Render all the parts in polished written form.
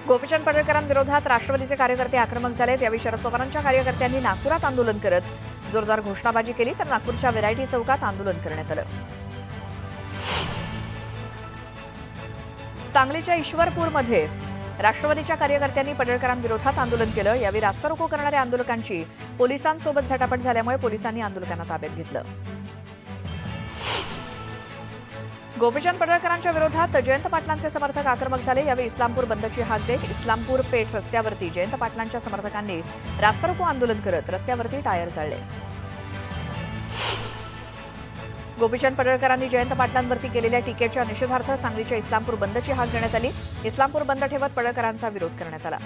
गोपीचंद पडळकरांविरोधात राष्ट्रवादीचे कार्यकर्ते आक्रमक झालेत। यावेळी शरद पवारांच्या कार्यकर्त्यांनी नागपुरात आंदोलन करत जोरदार घोषणाबाजी केली, तर नागपूरच्या व्हेरायटी चौकात आंदोलन करण्यात आलं। सांगलीच्या ईश्वरपूरमध्ये राष्ट्रवादीच्या कार्यकर्त्यांनी पडळकरांविरोधात आंदोलन केलं। यावेळी रास्ता रोको करणाऱ्या आंदोलकांची पोलिसांसोबत झटापट झाल्यामुळे पोलिसांनी आंदोलकांना ताब्यात घेतलं। गोपीचंद पडळकरांच्या विरोधात जयंत पाटलांचे समर्थक आक्रमक झाले। यावेळी इस्लामपूर बंदची हाक देत इस्लामपूर पेठ रस्त्यावरती जयंत पाटलांच्या समर्थकांनी रास्ता रोको आंदोलन करत रस्त्यावरती टायर जाळले। गोपीचंद पडळकरांनी जयंत पाटलांवरती केलेल्या टीकेच्या निषेधार्थ सांगलीच्या इस्लामपूर बंदची हाक देण्यात आली। इस्लामपूर बंद ठेवत पडळकरांचा विरोध करण्यात आला।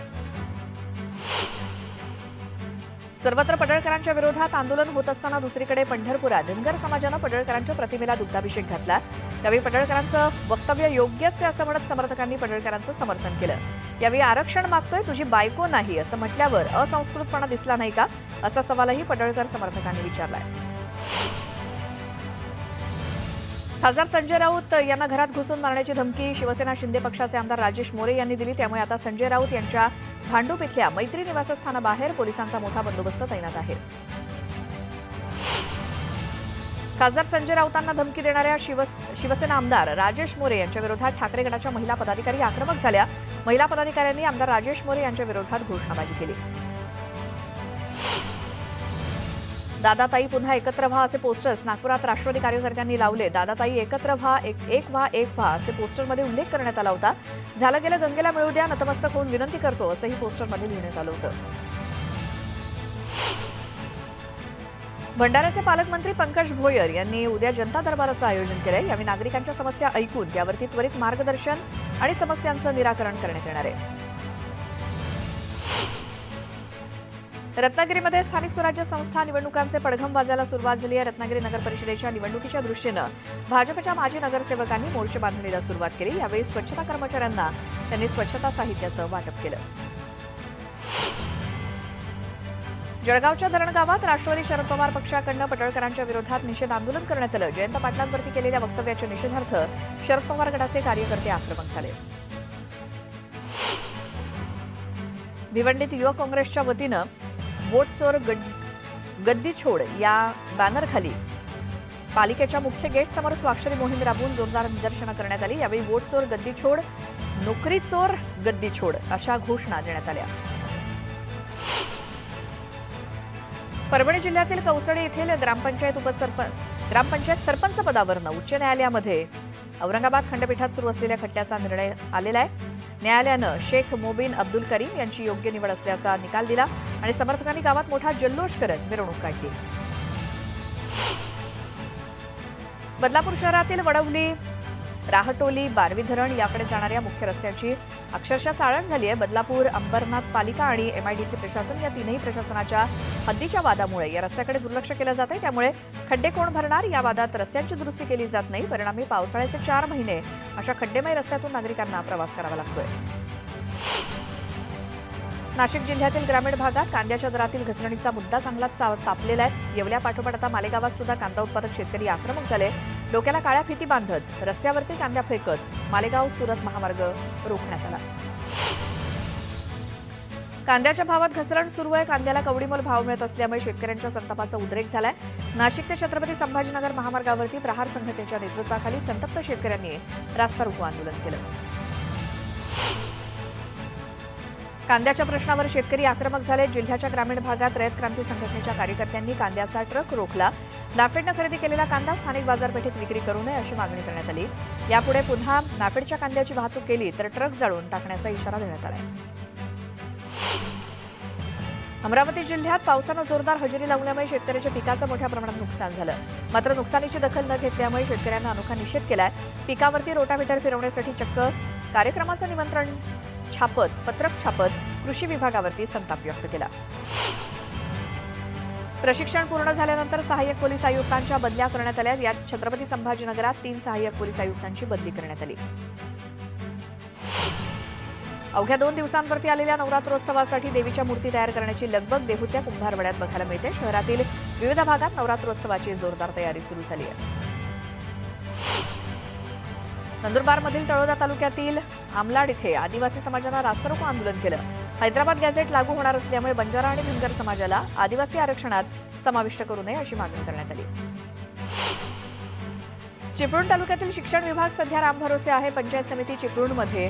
सर्वत्र पडळकरांच्या विरोधात आंदोलन होत असताना दुसरीकडे पंढरपुरात धनगर समाजानं पडळकरांच्या प्रतिमेला दुग्धाभिषेक घातला। यावेळी पडळकरांचं वक्तव्य योग्यच आहे असं म्हणत समर्थकांनी पडळकरांचं समर्थन केलं। यावेळी आरक्षण मागतोय, तुझी बायको नाही असं म्हटल्यावर असंस्कृतपणा दिसला नाही का, असा सवालही पडळकर समर्थकांनी विचारलाय। खासदार संजय राऊत यांना घरात घुसून मारण्याची धमकी शिवसेना शिंदे पक्षाचे आमदार राजेश मोरे यांनी दिली। त्यामुळे आता संजय राऊत यांच्या भांडूप इथल्या मैत्री निवासस्थानाबाहेर पोलिसांचा मोठा बंदोबस्त तैनात आहे। खासदार संजय राऊतांना धमकी देणाऱ्या शिवसेना आमदार राजेश मोरे यांच्या विरोधात ठाकरे गटाच्या महिला पदाधिकारी आक्रमक झाल्या। महिला पदाधिकाऱ्यांनी आमदार राजेश मोरे यांच्या विरोधात घोषणाबाजी केली। दादाताई पुन्हा एकत्र व्हा असे पोस्टर्स नागपुरात राष्ट्रवादी कार्यकर्त्यांनी लावले। दादाताई एकत्र व्हा, एक व्हा असे पोस्टरमध्ये उल्लेख करण्यात आला होता। झालं गेलं गंगेला मिळू द्या, नतमस्तक होऊन विनंती करतो असंही पोस्टरमध्ये लिहिण्यात आलं होतं। भंडाऱ्याचे पालकमंत्री पंकज भोयर यांनी उद्या जनता दरबाराचं आयोजन केलंय। यावेळी नागरिकांच्या समस्या ऐकून त्यावरती त्वरित मार्गदर्शन आणि समस्यांचं निराकरण करण्यात येणार आहे। रत्नागिरीमध्ये स्थानिक स्वराज्य संस्था निवडणुकांचे पडघम वाजायला सुरुवात झाली आहे। रत्नागिरी नगर परिषदेच्या निवडणुकीच्या दृष्टीनं भाजपच्या माजी नगरसेवकांनी मोर्चे बांधणीला सुरुवात केली। यावेळी स्वच्छता कर्मचाऱ्यांना त्यांनी स्वच्छता साहित्याचं वाटप केलं। जळगावच्या धरणगावात राष्ट्रवादी शरद पवार पक्षाकडून पडळकरांच्या विरोधात निषेध आंदोलन करण्यात आलं। जयंत पाटलांवरती केलेल्या वक्तव्याच्या निषेधार्थ शरद पवार गटाचे कार्यकर्ते आक्रमक झाले। भिवंडीत युवक काँग्रेसच्या वतीनं वोट चोर गद्दी छोड या बॅनरखाली पालिकेच्या मुख्य गेट समोर स्वाक्षरी मोहीम राबवून जोरदार निदर्शनं करण्यात आली। यावेळी वोट चोर गद्दी छोड, नोकरी चोर गद्दी छोड अशा घोषणा देण्यात आल्या। परभणी जिल्ह्यातील कौसडे येथील ग्रामपंचायत सरपंच पदावरनं उच्च न्यायालयामध्ये औरंगाबाद खंडपीठात सुरू असलेल्या खटल्याचा निर्णय आलेला आहे। न्यायालयानं शेख मोबिन अब्दुल करीम यांची योग्य निवड असल्याचा निकाल दिला आणि समर्थकांनी गावात मोठा जल्लोष करत मिरवणूक काढली। बदलापूर शहरातील वडवली, राहटोली, बारवी धरण याकडे जाणाऱ्या मुख्य रस्त्याची अक्षरशः चाळण झाली आहे। बदलापूर, अंबरनाथ पालिका आणि MIDC प्रशासन या तीनही प्रशासनाच्या हद्दीच्या वादामुळे या रस्त्याकडे दुर्लक्ष केलं जात आहे। त्यामुळे खड्डे कोण भरणार या वादात रस्त्यांची दुरुस्ती केली जात नाही। परिणामी पावसाळ्याचे 4 महिने अशा खड्डेमय रस्त्यातून नागरिकांना प्रवास करावा लागतोय। नाशिक जिल्ह्यातील ग्रामीण भागात कांद्याच्या दरातील घसरणीचा मुद्दा चांगलाच तापलेला आहे। येवल्यापाठोपाठ आता मालेगावात सुद्धा कांदा उत्पादक शेतकरी आक्रमक झाले। डोक्याला काळ्या फिती बांधत रस्त्यावरती कांदा फेकत मालेगाव सुरत महामार्ग रोखण्यात आला। कांद्याच्या भावात घसरण सुरू आहे। कांद्याला कवडीमोल भाव मिळत असल्यामुळे शेतकऱ्यांच्या संतापाचा उद्रेक झालाय। नाशिक ते छत्रपती संभाजीनगर महामार्गावरती प्रहार संघटनेच्या नेतृत्वाखाली संतप्त शेतकऱ्यांनी रास्ता रोको आंदोलन केलं। कांद्याच्या प्रश्नावर शेतकरी आक्रमक झाले। जिल्ह्याच्या ग्रामीण भागात रयत क्रांती संघटनेच्या कार्यकर्त्यांनी कांद्याचा ट्रक रोखला। नाफेडनं खरेदी केलेला कांदा स्थानिक बाजारपेठेत विक्री करू नये अशी मागणी करण्यात आली। यापुढे पुन्हा नाफेडच्या कांद्याची वाहतूक केली तर ट्रक जाळून टाकण्याचा इशारा देण्यात आला। अमरावती जिल्ह्यात पावसानं जोरदार हजेरी लावल्यामुळे शेतकऱ्याच्या पिकाचं मोठ्या प्रमाणात नुकसान झालं। मात्र नुकसानीची दखल न घेतल्यामुळे शेतकऱ्यांना अनोखा निषेध केलाय। पिकावरती रोटाव्हेटर फिरवण्यासाठी चक्क कार्यक्रमाचं निमंत्रण पत्रक छापत कृषी विभागावरती संताप व्यक्त केला। प्रशिक्षण पूर्ण झाल्यानंतर सहाय्यक पोलीस आयुक्तांच्या बदल्या करण्यात आल्या। यात छत्रपती संभाजीनगरात 3 सहाय्यक पोलीस आयुक्तांची बदली करण्यात आली। अवघ्या 2 दिवसांवरती आलेल्या नवरात्रोत्सवासाठी देवीच्या मूर्ती तयार करण्याची लगबग देहूतल्या कुंभारवाड्यात बघायला मिळते। शहरातील विविध भागात नवरात्रोत्सवाची जोरदार तयारी सुरू झाली आहे। नंदुरबारमधील तळोदा तालुक्यातील आमलाड इथे आदिवासी समाजानं रास्तारोको आंदोलन केलं. हैदराबाद गॅझेट लागू होणार असल्यामुळे बंजारा आणि धनगर समाजाला आदिवासी आरक्षणात समाविष्ट करू नये अशी मागणी करण्यात आली. चिपळूण तालुक्यातील शिक्षण विभाग सध्या रामभरोसे आहे. पंचायत समिती चिपळूणमध्ये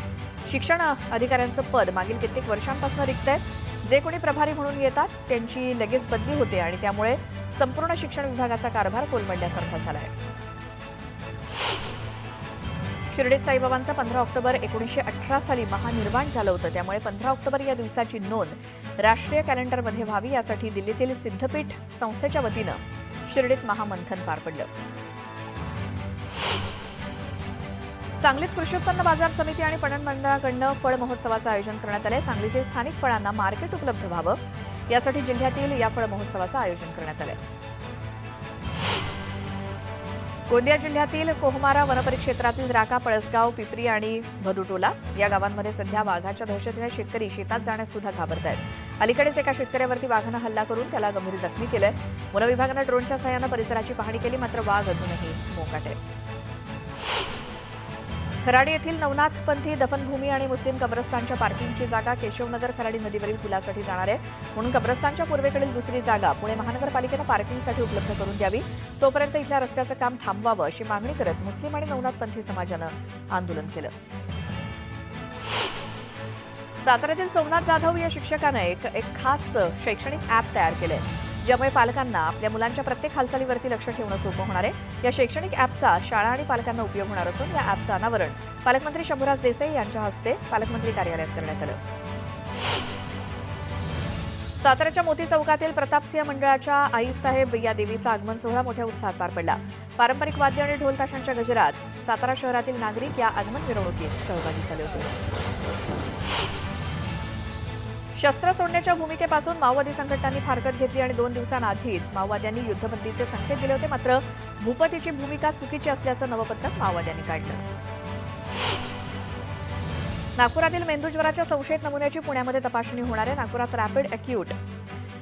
शिक्षण अधिकाऱ्यांचं पद मागील कित्येक वर्षांपासून रिक्त आहे. जे कोणी प्रभारी म्हणून येतात त्यांची लगेच बदली होते आणि त्यामुळे संपूर्ण शिक्षण विभागाचा कारभार कोलमडल्यासारखा झाला आहे. शिर्डीत साईबाबांचा 15 ऑक्टोबर 1918 साली महानिर्वाण झालं होतं. त्यामुळे 15 ऑक्टोबर या दिवसाची नोंद राष्ट्रीय कॅलेंडरमध्ये व्हावी यासाठी दिल्लीतील सिद्धपीठ संस्थेच्या वतीनं शिर्डीत महामंथन पार पडलं. सांगलीत कृषी उत्पन्न बाजार समिती आणि पणन मंडळाकडून फळ महोत्सवाचं आयोजन करण्यात आलंय. सांगलीतील स्थानिक फळांना मार्केट उपलब्ध व्हावं यासाठी जिल्ह्यातील या फळ महोत्सवाचं आयोजन करण्यात आलंय. गोंदिया जिल्ह्यातील कोहमारा वनपरिक्षेत्रातील राका, पळसगाव, पिपरी आणि भदुटोला या गावांमध्ये सध्या वाघाच्या दहशतीने शेतकरी शेतात जाण्यास सुद्धा घाबरत आहेत. अलीकडेच एका शेतकऱ्यावरती वाघानं हल्ला करून त्याला गंभीर जखमी केलंय. वनविभागानं ड्रोनच्या सहाय्यानं परिसराची पाहणी केली, मात्र वाघ अजूनही मोकाट आहे. खराडी येथील नवनाथपंथी दफनभूमी आणि मुस्लिम कब्रस्तानच्या पार्किंगची जागा केशवनगर खराडी नदीवरील पुलासाठी जाणार आहे. म्हणून कब्रस्तानच्या पूर्वेकडील दुसरी जागा पुणे महानगरपालिकेनं पार्किंगसाठी उपलब्ध करून द्यावी. तोपर्यंत इथल्या रस्त्याचं काम थांबवावं अशी मागणी करत मुस्लिम आणि नवनाथपंथी समाजानं आंदोलन केलं. साताऱ्यातील सोमनाथ जाधव या शिक्षकानं एक खास शैक्षणिक ॲप तयार केलंय, ज्यामुळे पालकांना आपल्या मुलांच्या प्रत्येक हालचालीवरती लक्ष ठेवणं सोपं होणार आहे. या शैक्षणिक ॲपचा शाळा आणि पालकांना उपयोग होणार असून या ॲपचं अनावरण पालकमंत्री शंभूराज देसाई यांच्या हस्ते पालकमंत्री कार्यालयात करण्यात आलं. साताऱ्याच्या मोती चौकातील प्रतापसिंह मंडळाच्या आईसाहेब या देवीचा आगमन सोहळा मोठ्या उत्साहात पार पडला. पारंपरिक वाद्य आणि ढोल ताशांच्या गजरात सातारा शहरातील नागरिक या आगमन मिरवणुकीत सहभागी झाले होते. शस्त्र सोडण्याच्या भूमिकेपासून माओवादी संघटनांनी फारकत घेतली आणि 2 दिवसांआधीच माओवाद्यांनी युद्धबंदीचे संकेत दिले होते. मात्र भूपतीची भूमिका चुकीची असल्याचं नवपत्रक माओवाद्यांनी काढलं. नागपुरातील मेंदूज्वराच्या संशयित नमुन्याची पुण्यामध्ये तपासणी होणार आहे. नागपुरात रॅपिड अॅक्यूट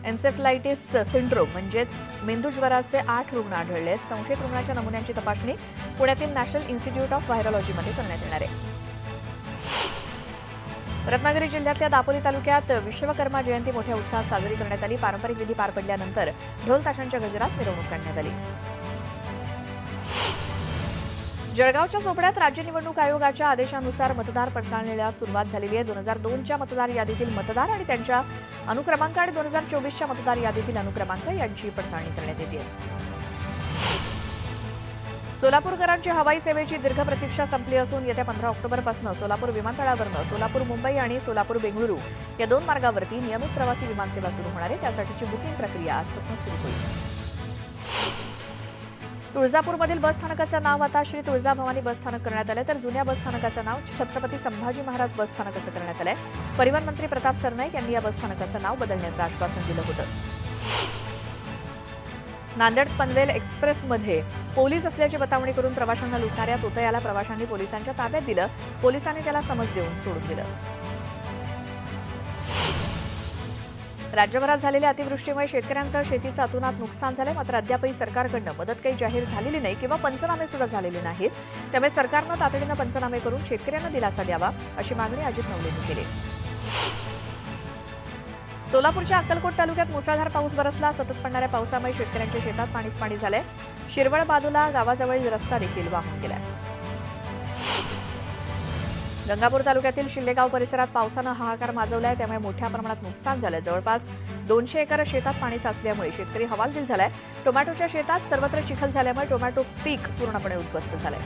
एन्सेफलायटिस सिंड्रोम म्हणजेच मेंदूज्वराचे 8 रुग्ण आढळले आहेत. संशयित रुग्णाच्या नमुन्यांची तपासणी पुण्यातील नॅशनल इन्स्टिट्यूट ऑफ व्हायरॉलॉजीमध्ये करण्यात येणार आहे. रत्नागिरी जिल्ह्यातल्या दापोली तालुक्यात विश्वकर्मा जयंती मोठ्या उत्साहात साजरी करण्यात आली. पारंपरिक विधी पार पडल्यानंतर ढोल ताशांच्या गजरात मिरवणूक काढण्यात आली. जळगावच्या चोपड्यात राज्य निवडणूक आयोगाच्या आदेशानुसार मतदार पडताळणीला सुरुवात झालेली आहे. 2002च्या मतदार यादीतील मतदार आणि त्यांच्या अनुक्रमांक आणि 2024च्या मतदार यादीतील अनुक्रमांक यांची पडताळणी करण्यात येते. सोलापूरकरांची हवाई सेवेची दीर्घ प्रतीक्षा संपली असून येत्या 15 ऑक्टोबरपासून सोलापूर विमानतळावरून सोलापूर मुंबई आणि सोलापूर बेंगळुरू या 2 मार्गावरती नियमित प्रवासी विमानसेवा सुरू होणार आहे. त्यासाठीची बुकिंग प्रक्रिया आजपासून सुरू होईल. तुळजापूरमधील बसस्थानकाचं नाव आता श्री तुळजाभवानी बसस्थानक करण्यात आलं, तर जुन्या बसस्थानकाचं नाव छत्रपती संभाजी महाराज बसस्थानक असं करण्यात आलंय. परिवहन मंत्री प्रताप सरनाईक यांनी या बसस्थानकाचं नाव बदलण्याचं आश्वासन दिलं होतं. नांदेड पनवेल एक्सप्रेसमध्ये पोलीस असल्याची बतावणी करून प्रवाशांना लुटणाऱ्या तोतयाला प्रवाशांनी पोलिसांच्या ताब्यात दिलं. पोलिसांनी त्याला समज देऊन सोडून दिलं. राज्यभरात झालेल्या अतिवृष्टीमुळे शेतकऱ्यांचं शेतीचं अतोनात नुकसान झालंय. मात्र अद्यापही सरकारकडनं मदत काही जाहीर झालेली नाही किंवा पंचनामे सुद्धा झालेले नाहीत. त्यामुळे सरकारनं तातडीनं पंचनामे करून शेतकऱ्यांना दिलासा द्यावा अशी मागणी अजित नवलेंनी केली. सोलापूरच्या अक्कलकोट तालुक्यात मुसळधार पाऊस बरसला. सतत पडणाऱ्या पावसामुळे शेतकऱ्यांच्या शेतात पाणीच पाणी झालंय. शिरवळ बाजूला गावाजवळील रस्ता देखील वाहून गेलाय. गंगापूर तालुक्यातील शिल्लेगाव परिसरात पावसानं हाहाकार माजवलाय. त्यामुळे मोठ्या प्रमाणात नुकसान झालंय. जवळपास 200 एकर शेतात पाणी साचल्यामुळे शेतकरी हवालदिल झालाय. टोमॅटोच्या शेतात सर्वत्र चिखल झाल्यामुळे टोमॅटो पीक पूर्णपणे उद्ध्वस्त झालंय.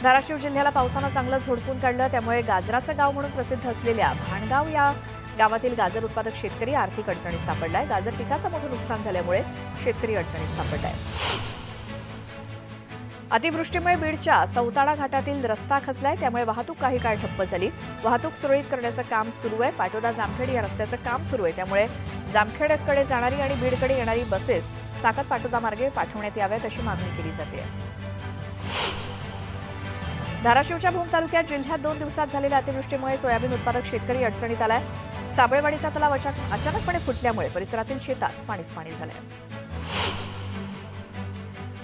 धाराशिव जिल्ह्याला पावसानं चांगलं झोडपून काढलं. त्यामुळे गाजराचं गाव म्हणून प्रसिद्ध असलेल्या भाणगाव या गावातील गाजर उत्पादक शेतकरी आर्थिक अडचणीत सापडलाय. गाजर पिकाचं मोठं नुकसान झाल्यामुळे शेतकरी अडचणीत सापडलाय. अतिवृष्टीमुळे बीडच्या सौताडा घाटातील रस्ता खचलाय. त्यामुळे वाहतूक काही काळ ठप्प झाली. वाहतूक सुरळीत करण्याचं काम सुरू आहे. पाटोदा जामखेड या रस्त्याचं काम सुरू आहे. त्यामुळे जामखेडकडे जाणारी आणि बीडकडे येणारी बसेस साकत पाटोदा मार्गे पाठवण्यात याव्यात अशी मागणी केली जाते. धाराशिवच्या भूम तालुक्यात जिल्ह्यात 2 दिवसात झालेल्या अतिवृष्टीमुळे सोयाबीन उत्पादक शेतकरी अडचणीत आलाय. साबळेवाडीचा तलाव अचानकपणे फुटल्यामुळे परिसरातील शेतात पाणीच पाणी झालंय.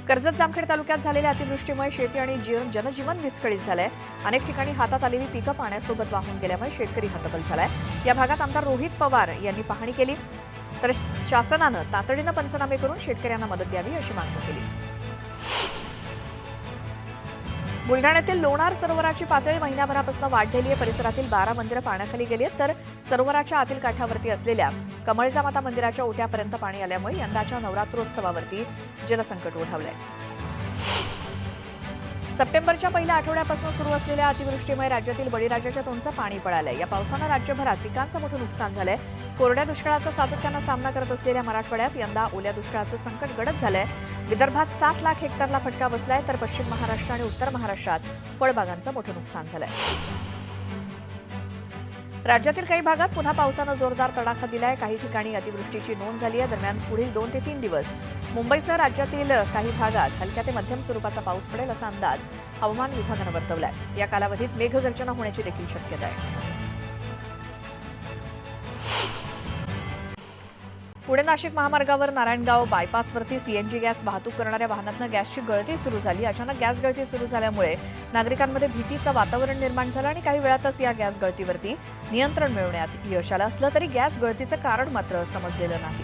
कर्जत जामखेड तालुक्यात झालेल्या अतिवृष्टीमुळे शेती आणि जनजीवन विस्कळीत झालंय. अनेक ठिकाणी हातात आलेली पिकं पाण्यासोबत वाहून गेल्यामुळे शेतकरी हतबल झालाय. या भागात आमदार रोहित पवार यांनी पाहणी केली, तर शासनानं तातडीनं पंचनामे करून शेतकऱ्यांना मदत द्यावी अशी मागणी केली. बुलढाण्यातील लोणार सरोवराची पातळी महिन्याभरापासून वाढलेली आहे. परिसरातील 12 मंदिरं पाण्याखाली गेली आहेत, तर सरोवराच्या आतील काठावरती असलेल्या कमळजा माता मंदिराच्या ओट्यापर्यंत पाणी आल्यामुळे यंदाच्या नवरात्रोत्सवावरती जलसंकट ओढवलंय. सप्टेंबरच्या पहिल्या आठवड्यापासून सुरू असलेल्या अतिवृष्टीमुळे राज्यातील बळीराजाच्या तोंडचं पाणी पळालंय. या पावसानं राज्यभरात पिकांचं मोठं नुकसान झालंय. कोरड्या दुष्काळाचा सातत्यानं सामना करत असलेल्या मराठवाड्यात यंदा ओल्या दुष्काळाचं संकट गडद झालंय. विदर्भात 7 लाख हेक्टरला फटका बसलाय, तर पश्चिम महाराष्ट्र आणि उत्तर महाराष्ट्रात फळबागांचं मोठं नुकसान झालंय. राज्यातील काही भागात पुन्हा पावसानं जोरदार तडाखा दिलाय. काही ठिकाणी अतिवृष्टीची नोंद झाली आहे. दरम्यान पुढील 2 ते 3 दिवस मुंबईसह राज्यातील काही भागात हलक्या ते मध्यम स्वरूपाचा पाऊस पडेल असा अंदाज हवामान विभागानं वर्तवलाय. या कालावधीत मेघगर्जना होण्याची देखील शक्यता आहे. पुणे नाशिक महामार्गावर नारायणगाव बायपासवरती सीएनजी गॅस वाहतूक करणाऱ्या वाहनातनं गॅसची गळती सुरू झाली. अचानक गॅस गळती सुरू झाल्यामुळे नागरिकांमध्ये भीतीचं वातावरण निर्माण झालं आणि काही वेळातच या गॅस गळतीवरती नियंत्रण मिळवण्यात यश आलं असलं तरी गॅस गळतीचं कारण मात्र समजलेलं नाही.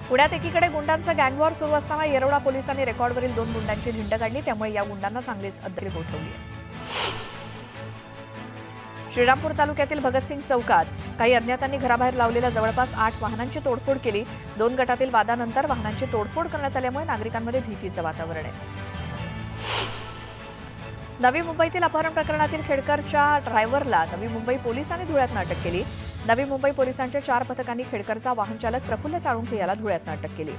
पुण्यात एकीकडे गुंडांचा गँगवॉर सुरू असताना येरवडा पोलिसांनी रेकॉर्डवरील 2 गुंडांची धिंड काढली. त्यामुळे या गुंडांना चांगलीच अद्दल गोठवली आहे. श्रीरामपूर तालुक्यातील भगतसिंग चौकात काही अज्ञातांनी घराबाहेर लावलेल्या जवळपास 8 वाहनांची तोडफोड केली. 2 गटातील वादानंतर वाहनांची तोडफोड करण्यात आल्यामुळे नागरिकांमध्ये भीतीचं वातावरण आहे. नवी मुंबईतील अपहरण प्रकरणातील खेडकरच्या ड्रायव्हरला नवी मुंबई पोलिसांनी धुळ्यातनं अटक केली. नवी मुंबई पोलिसांच्या 4 पथकांनी खेडकरचा वाहनचालक प्रफुल्ल साळुंखे याला धुळ्यातनं अटक केली.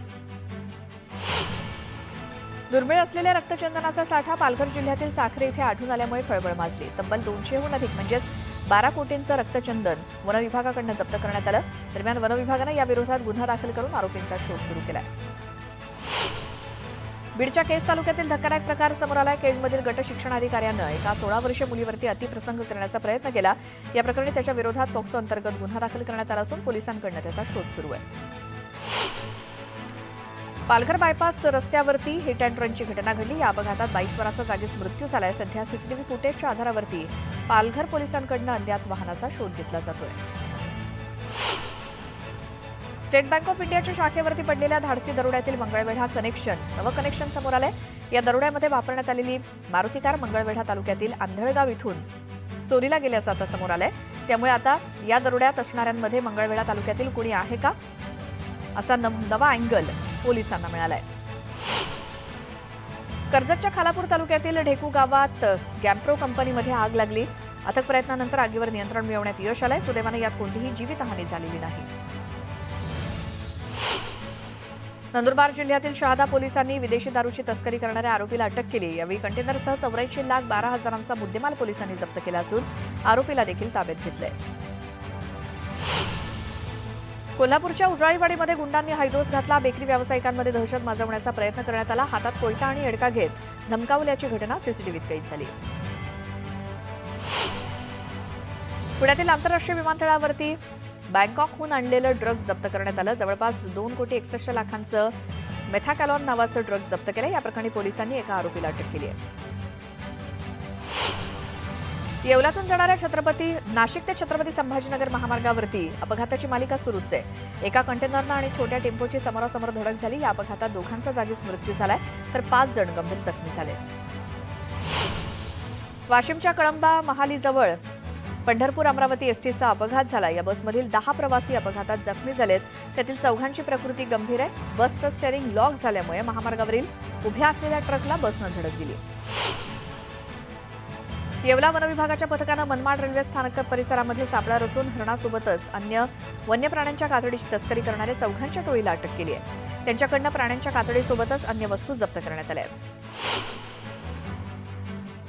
दुर्मिळ असलेल्या रक्तचंदनाचा साठा पालघर जिल्ह्यातील साखरे इथे आढळून आल्यामुळे खळबळ माजली. तब्बल 200हून अधिक म्हणजेच 12 कोटींचं रक्तचंदन वनविभागाकडून जप्त करण्यात आलं. दरम्यान वनविभागानं याविरोधात गुन्हा दाखल करून आरोपींचा शोध सुरू केलाय. बीडच्या केज तालुक्यातील धक्कादायक प्रकार समोर आलाय. केजमधील गट शिक्षणाधिकाऱ्यानं एका 16 वर्षीय मुलीवरती अतिप्रसंग करण्याचा प्रयत्न केला. या प्रकरणी त्याच्या विरोधात पॉक्सो अंतर्गत गुन्हा दाखल करण्यात आला असून पोलिसांकडून त्याचा शोध सुरू आहे. पालघर बायपास रस्त्यावरती हिट अँड रनची घटना घडली. या अपघातात 22 वराचा जागीच मृत्यू झालाय. सध्या सीसीटीव्ही फुटेजच्या आधारावरती पालघर पोलिसांकडून अज्ञात वाहनाचा शोध घेतला जातोय. स्टेट बँक ऑफ इंडियाच्या शाखेवरती पडलेल्या धाडसी दरोड्यातील मंगळवेढा नवं कनेक्शन समोर आलंय. या दरोड्यामध्ये वापरण्यात आलेली मारुती कार मंगळवेढा तालुक्यातील आंधळगाव इथून चोरीला गेल्याचं आता समोर आलंय. त्यामुळे आता या दरोड्यात असणाऱ्यांमध्ये मंगळवेढा तालुक्यातील कुणी आहे का असा नवा अँगल पोलिसांना मिळालाय. कर्जतच्या खालापूर तालुक्यातील ढेकू गावात गॅम्प्रो कंपनीमध्ये आग लागली. अथक प्रयत्नानंतर आगीवर नियंत्रण मिळवण्यात यश आलंय. सुदैवाने यात कोणतीही जीवितहानी झालेली नाही. नंदुरबार जिल्ह्यातील शहादा पोलिसांनी विदेशी दारूची तस्करी करणाऱ्या आरोपीला अटक केली. यावेळी कंटेनरसह 84,12,000चा मुद्देमाल पोलिसांनी जप्त केला असून आरोपीला देखील ताब्यात घेतलंय. कोल्हापूरच्या उजळाईवाडीमध्ये गुंडांनी हायडोस घातला. बेकरी व्यावसायिकांमध्ये दहशत माजवण्याचा प्रयत्न करण्यात आला. हातात कोयता आणि एडका घेत धमकावल्याची घटना सीसीटीव्हीत कैद झाली. पुण्यातील आंतरराष्ट्रीय विमानतळावरती बँकॉकहून आणलेलं ड्रग्ज जप्त करण्यात आलं. जवळपास 2,61 लाखांचं मेथाकॅलॉन नावाचं ड्रग्ज जप्त केलं. या प्रकरणी पोलिसांनी एका आरोपीला अटक केली आहे. येवल्यातून जाणाऱ्या नाशिक ते छत्रपती संभाजीनगर महामार्गावरती अपघाताची मालिका सुरूच आहे. एका कंटेनरनं आणि छोट्या टेम्पोची समोरासमोर धडक झाली. या अपघातात दोघांचा जागीच मृत्यू झालाय, तर 5 जण गंभीर जखमी झाले. वाशिमच्या कळंबा महालीजवळ पंढरपूर अमरावती एसटीचा अपघात झाला. या बसमधील 10 प्रवासी अपघातात जखमी झालेत. त्यातील 4घांची प्रकृती गंभीर आहे. बसचं स्टेअरिंग लॉक झाल्यामुळे महामार्गावरील उभ्या असलेल्या ट्रकला बसनं धडक दिली. येवला वनविभागाच्या पथकानं मनमाड रेल्वे स्थानक परिसरामध्ये सापळा रचून हरणासोबतच अन्य वन्य प्राण्यांच्या कातडीची तस्करी करणाऱ्या 4घांच्या टोळीला अटक केली आहे. त्यांच्याकडनं प्राण्यांच्या कातडीसोबतच अन्य वस्तू जप्त करण्यात आल्या आहेत.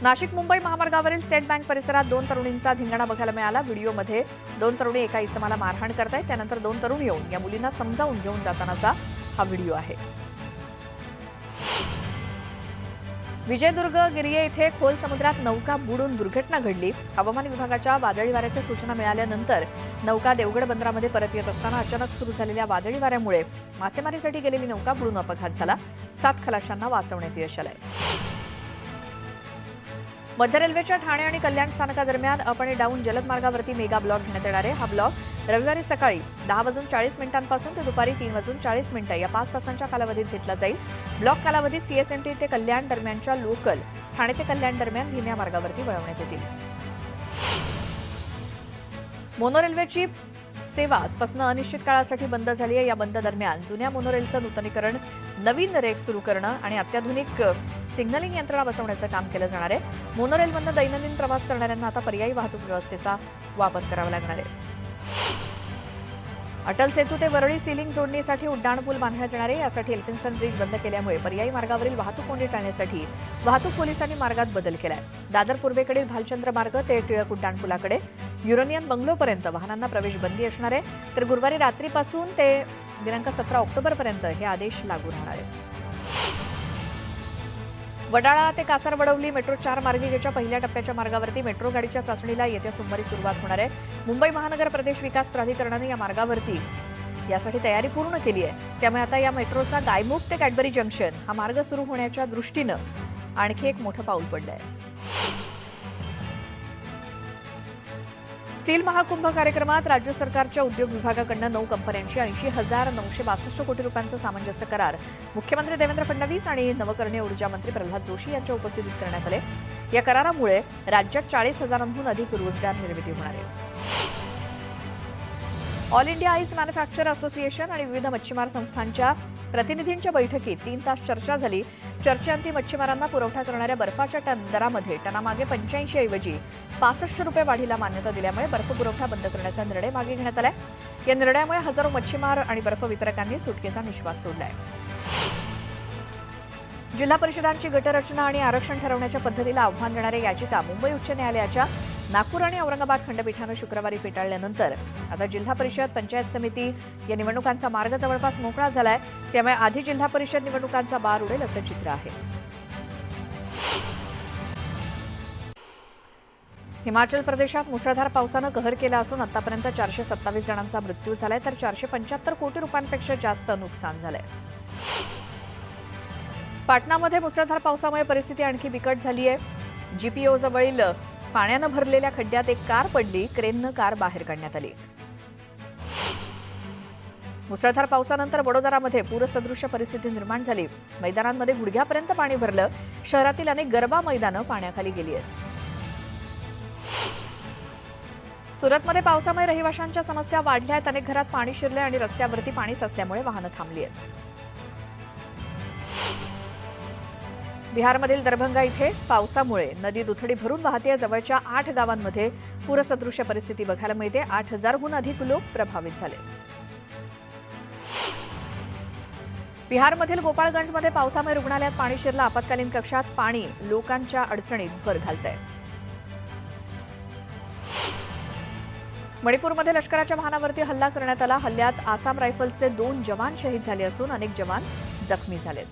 नाशिक मुंबई महामार्गावरील स्टेट बँक परिसरात 2 तरुणींचा धिंगाणा बघायला मिळाला. व्हिडिओमध्ये 2 तरुणी एका इसमाला मारहाण करतायत. त्यानंतर 2 तरुण येऊन या मुलींना समजावून घेऊन जातानाचा हा व्हिडिओ आहे. विजयदुर्ग गिरिये इथे खोल समुद्रात नौका बुडून दुर्घटना घडली. हवामान विभागाच्या वादळी वाऱ्याच्या सूचना मिळाल्यानंतर नौका देवगड बंदरामध्ये परत येत असताना अचानक सुरू झालेल्या वादळी वाऱ्यामुळे मासेमारीसाठी गेलेली नौका बुडून अपघात झाला. 7 खलाशांना वाचवण्यात यश आलंय. मध्य रेल्वेच्या ठाणे आणि कल्याण स्थानकादरम्यान अप आणि डाऊन जलद मार्गावरती मेगा ब्लॉक घेण्यात येणार आहे. हा ब्लॉक रविवारी सकाळी 10:40 पासून ते दुपारी 3:40 या 5 तासांच्या कालावधीत घेतला जाईल. ब्लॉक कालावधीत सीएसएमटी ते कल्याण दरम्यानच्या लोकल, ठाणे ते कल्याण दरम्यान धीम्या मार्गावरती वळवण्यात येतील. मोनो रेल्वेची सेवा आजपासून अनिश्चित काळासाठी बंद झाली आहे. या बंद दरम्यान जुन्या मोनोरेलचं नूतनीकरण, नवीन रेक सुरू करणं आणि अत्याधुनिक सिग्नलिंग यंत्रणा बसवण्याचं काम केलं जाणार आहे. मोनोरेलमधून दैनंदिन प्रवास करणाऱ्यांना आता पर्यायी वाहतूक व्यवस्थेचा वापर करावा लागणार आहे. अटल सेतू ते वरळी सीलिंग जोडणीसाठी उड्डाणपूल बांधण्यात येणार आहे. यासाठी एल्फिन्स्टन ब्रिज बंद केल्यामुळे पर्यायी मार्गावरील वाहतूक कोंडी टाळण्यासाठी वाहतूक पोलिसांनी मार्गात बदल केलाय. दादर पूर्वेकडील भालचंद्र मार्ग ते टिळक उड्डाणपुलाकडे युरोनियन बंगलोपर्यंत वाहनांना प्रवेश बंदी असणार आहे. तर गुरुवारी रात्रीपासून ते दिनांक 17 ऑक्टोबरपर्यंत हे आदेश लागू राहणार आहेत. वडाळा ते कासारवडवली मेट्रो 4 मार्गिकेच्या पहिल्या टप्प्याच्या मार्गावरती मेट्रो गाडीच्या चाचणीला येत्या सोमवारी सुरुवात होणार आहे. मुंबई महानगर प्रदेश विकास प्राधिकरणाने या मार्गावरती यासाठी तयारी पूर्ण केली आहे. त्यामुळे आता या मेट्रोचा गायमुख ते कॅडबरी जंक्शन हा मार्ग सुरू होण्याच्या दृष्टीनं आणखी एक मोठं पाऊल पडलं आहे. स्टील महाकुंभ कार्यक्रमात राज्य सरकारच्या उद्योग विभागाकडून 9 कंपन्यांशी 80,962 कोटी रुपयांचा सामंजस्य करार मुख्यमंत्री देवेंद्र फडणवीस आणि नवकरणीय ऊर्जा मंत्री प्रल्हाद जोशी यांच्या उपस्थितीत करण्यात आले. या करारामुळे राज्यात 40,000हून अधिक रोजगार निर्मिती होणार आहे. All India ice manufacture association आणि विविध मच्छीमार संस्थांच्या प्रतिनिधींच्या बैठकीत 3 तास चर्चा झाली. चर्चेअंती मच्छीमारांना पुरवठा करणाऱ्या बर्फाच्या दरामध्ये टनामागे 85 ऐवजी 65 रुपये वाढीला मान्यता दिल्यामुळे बर्फ पुरवठा बंद करण्याचा निर्णय मागे घेण्यात आलाय. या निर्णयामुळे हजारो मच्छीमार आणि बर्फ वितरकांनी सुटकेचा निश्वास सोडलाय. जिल्हा परिषदांची गटरचना आणि आरक्षण ठरवण्याच्या पद्धतीला आव्हान देणाऱ्या याचिका मुंबई उच्च न्यायालयाच्या नागपूर आणि औरंगाबाद खंडपीठानं शुक्रवारी फेटाळल्यानंतर आता जिल्हा परिषद, पंचायत समिती या निवडणुकांचा मार्ग जवळपास मोकळा झालाय. त्यामुळे आधी जिल्हा परिषद निवडणुकांचा बार उडेल असं चित्र आहे. हिमाचल प्रदेशात मुसळधार पावसानं कहर केला असून आतापर्यंत 427 जणांचा मृत्यू झालाय तर 475 कोटी रुपयांपेक्षा जास्त नुकसान झालंय. पाटणामध्ये मुसळधार पावसामुळे परिस्थिती आणखी बिकट झाली आहे. जीपीओ जवळील पाण्यानं भरलेल्या खड्ड्यात एक कार पडली. क्रेननं कार बाहेर काढण्यात आली. मुसळधार पावसानंतर वडोदरामध्ये पूरसदृश्य परिस्थिती निर्माण झाली. मैदानांमध्ये गुडघ्यापर्यंत पाणी भरलं. शहरातील अनेक गरबा मैदानं पाण्याखाली गेली आहेत. सुरतमध्ये पावसामुळे रहिवाशांच्या समस्या वाढल्या आहेत. अनेक घरात पाणी शिरले आणि रस्त्यावरती पाणी साचल्यामुळे वाहनं थांबली आहेत. बिहारमधील दरभंगा इथे पावसामुळे नदी दुथडी भरून वाहते. जवळच्या 8 गावांमध्ये पूरसदृश्य परिस्थिती बघायला मिळते. 8,000हून अधिक लोक प्रभावित झाले. बिहारमधील गोपाळगंजमध्ये पावसामुळे रुग्णालयात पाणी शिरलं. आपत्कालीन कक्षात पाणी लोकांच्या अडचणीत भर घालतंय. मणिपूरमध्ये लष्कराच्या वाहनावरती हल्ला करण्यात आला. हल्ल्यात आसाम रायफल्सचे 2 जवान शहीद झाले असून अनेक जवान जखमी झालेत.